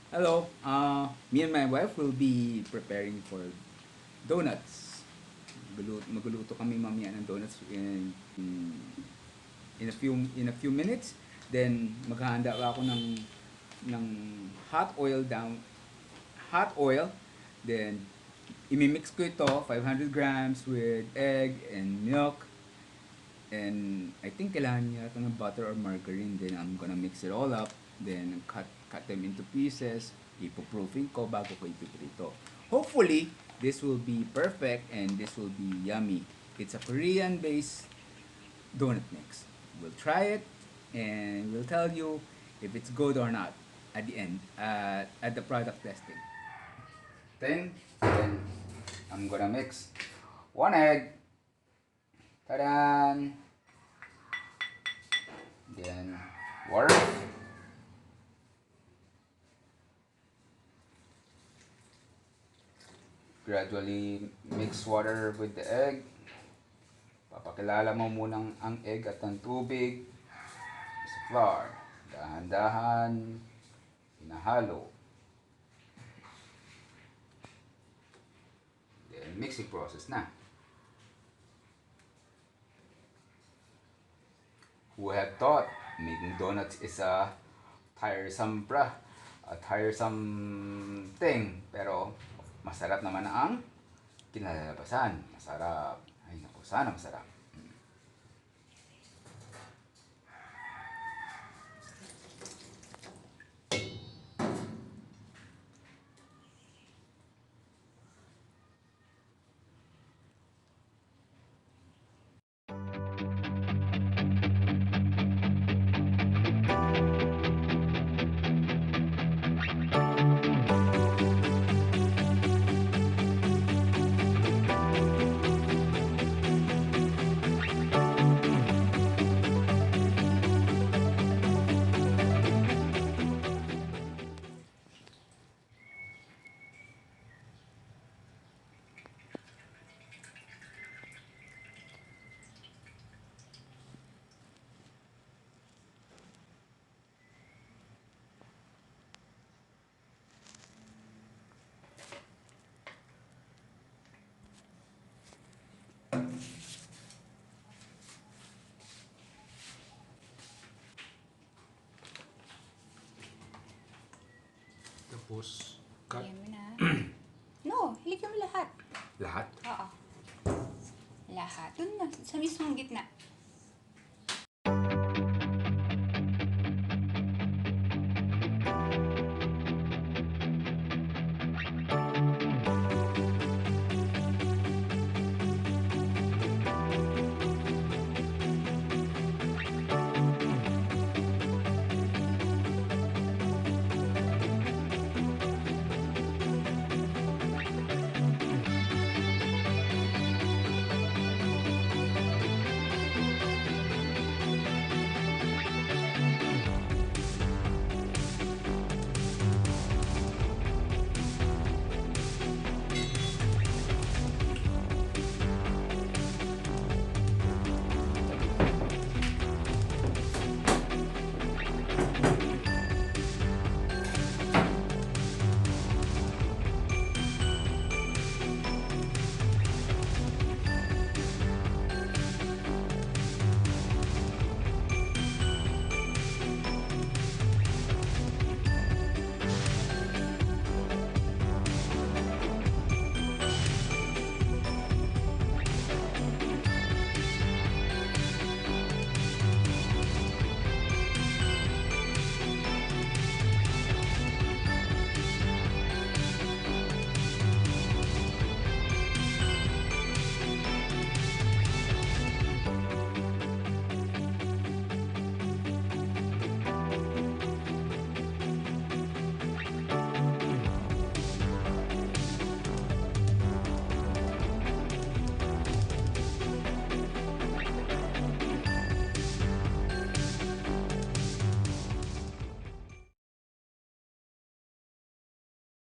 Hello. Me and my wife will be preparing for donuts. Magluluto kami mamaya ng donuts in a few minutes. Then maghahanda ako ng hot oil. Then imimix ko ito 500 grams with egg and milk. And I think kailangan niya ito ng butter or margarine. Then I'm gonna mix it all up. Then cut them into pieces. Ipoproofing ko bago ko ipiprito. Hopefully, this will be perfect and this will be yummy. It's a Korean-based donut mix. We'll try it and we'll tell you if it's good or not at the end, at the product testing. Then I'm gonna mix one egg. Ta-da! Then water. Gradually mix water with the egg. Papakilala mo munang ang egg at ang tubig sa flour. Dahan-dahan, hinahalo. Then mixing process na. Who had thought making donuts is a tiresome thing, pero masarap naman ang kinalalabasan. Masarap. Ay naku, sana masarap. Tapos, cut. Lagyan mo na. No, hiligyan mo lahat. Lahat? Oo. Lahat. Doon na, sa mismong gitna.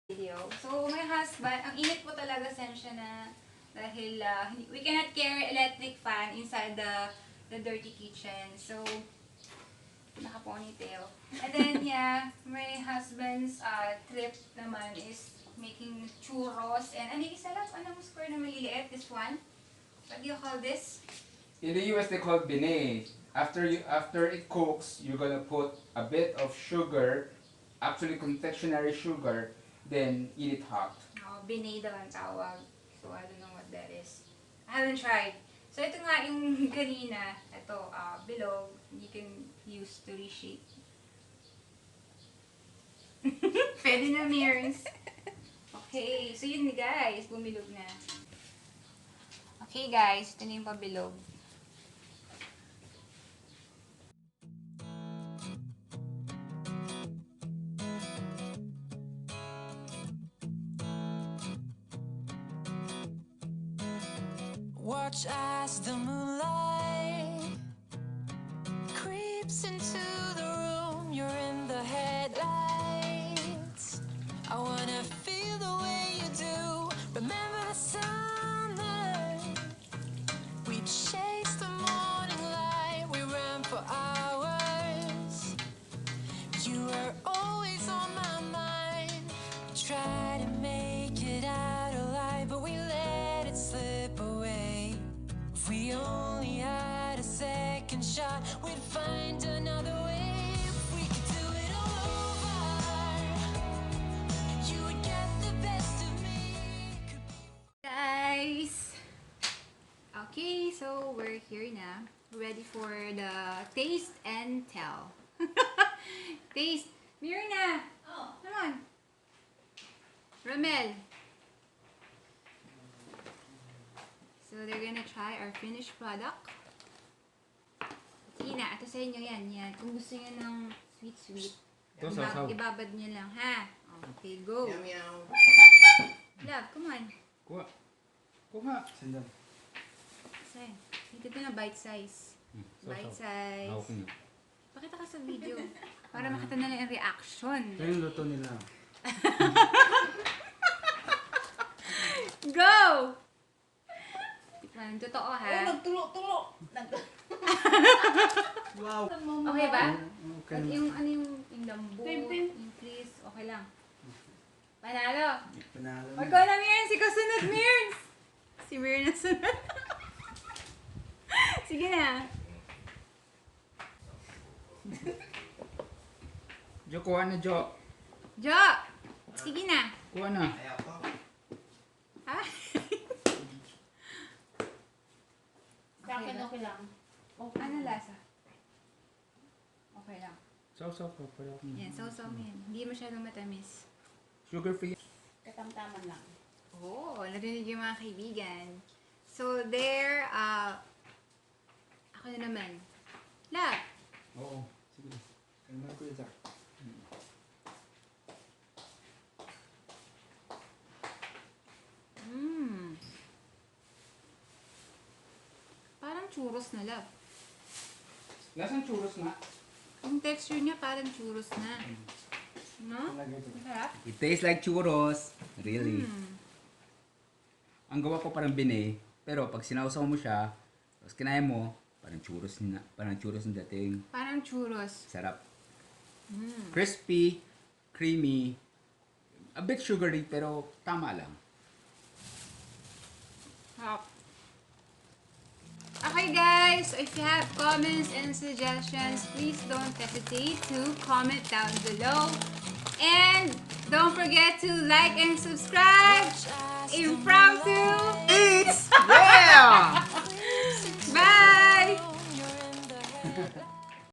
Video. So, my husband, ang init po talaga sensya na dahil we cannot carry electric fan inside the dirty kitchen. So, naka-ponytail. And then, yeah, my husband's trip naman is making churros. And ano yung isa lang? Anong square na maliliit? This one? What do you call this? In the US, they call it benet. After it cooks, you're gonna put a bit of sugar, actually confectionery sugar, then eat it hot. Oh, binay daw ang tawag. So, I don't know what that is. I haven't tried. So, ito nga yung kanina. Ito, bilog. You can use to reshape. Pwede na, mirrors. Okay. So, yun guys. Bumilog na. Okay, guys. Ito na yung pabilog. Watch as the moonlight creeps into the room. You're in the headlights. I wanna feel the way you do. Remember the summer? We chased the morning light. We ran for hours. You were always on my mind. Try to make it out alive, but we let it slip away. If we only had a second shot, we'd find another way. If we could do it all over, you would get the best of me. Guys! Okay, so we're here na. Ready for the taste and tell. Taste. Mirna! Oh. Come on. Ramel. So, they're gonna try our finished product. Sige na, ito sa inyo yan. Yan. Kung gusto nyo ng sweet-sweet, Ito, sasaw. ibabad nyo lang, ha? Okay, go. Meow. Love, come on. Kuha. Kuha. Sandal. Saan? Dito ko na bite size. Bite size. Hawak niyo. Pakita ka sa video. Para makita na lang yung reaction. Ito yung luto nila. Go! Tikman, totoo ha. Nagtulo-tulo. Wow. Okay ba? Okay. At yung ano yung lambo, yung please, okay lang. Panalo. Panalo Huwag ko na Mirns, ikaw sunod Mirns! Si Mirns na sunod. Sige na. Jo, kuha na Jo. Jo! Sige na. Kuha na. Ayaw ko. Ha? Sa akin okay lang. Ano lasa? Okay lang. Sausaw ko. Yan, sausaw mo yan. Hindi masyadong matamis. Sugar free. Katamtaman lang. Oh, narinig yung mga kaibigan. So, there, ako na naman. Love! Oo. Sige. Kalma ko yun, Parang churros na, love. Lasang churros nga. Yung texture niya parang churros na. No? Masarap? It tastes like churros. Really. Ang gawa ko parang bine, pero pag sinausaw mo siya, tapos kinaya mo, parang churros ng dating. Parang churros. Sarap. Crispy, creamy, a bit sugary, pero tama lang. Sarap. Okay guys, so if you have comments and suggestions, please don't hesitate to comment down below. And don't forget to like and subscribe. Impromptu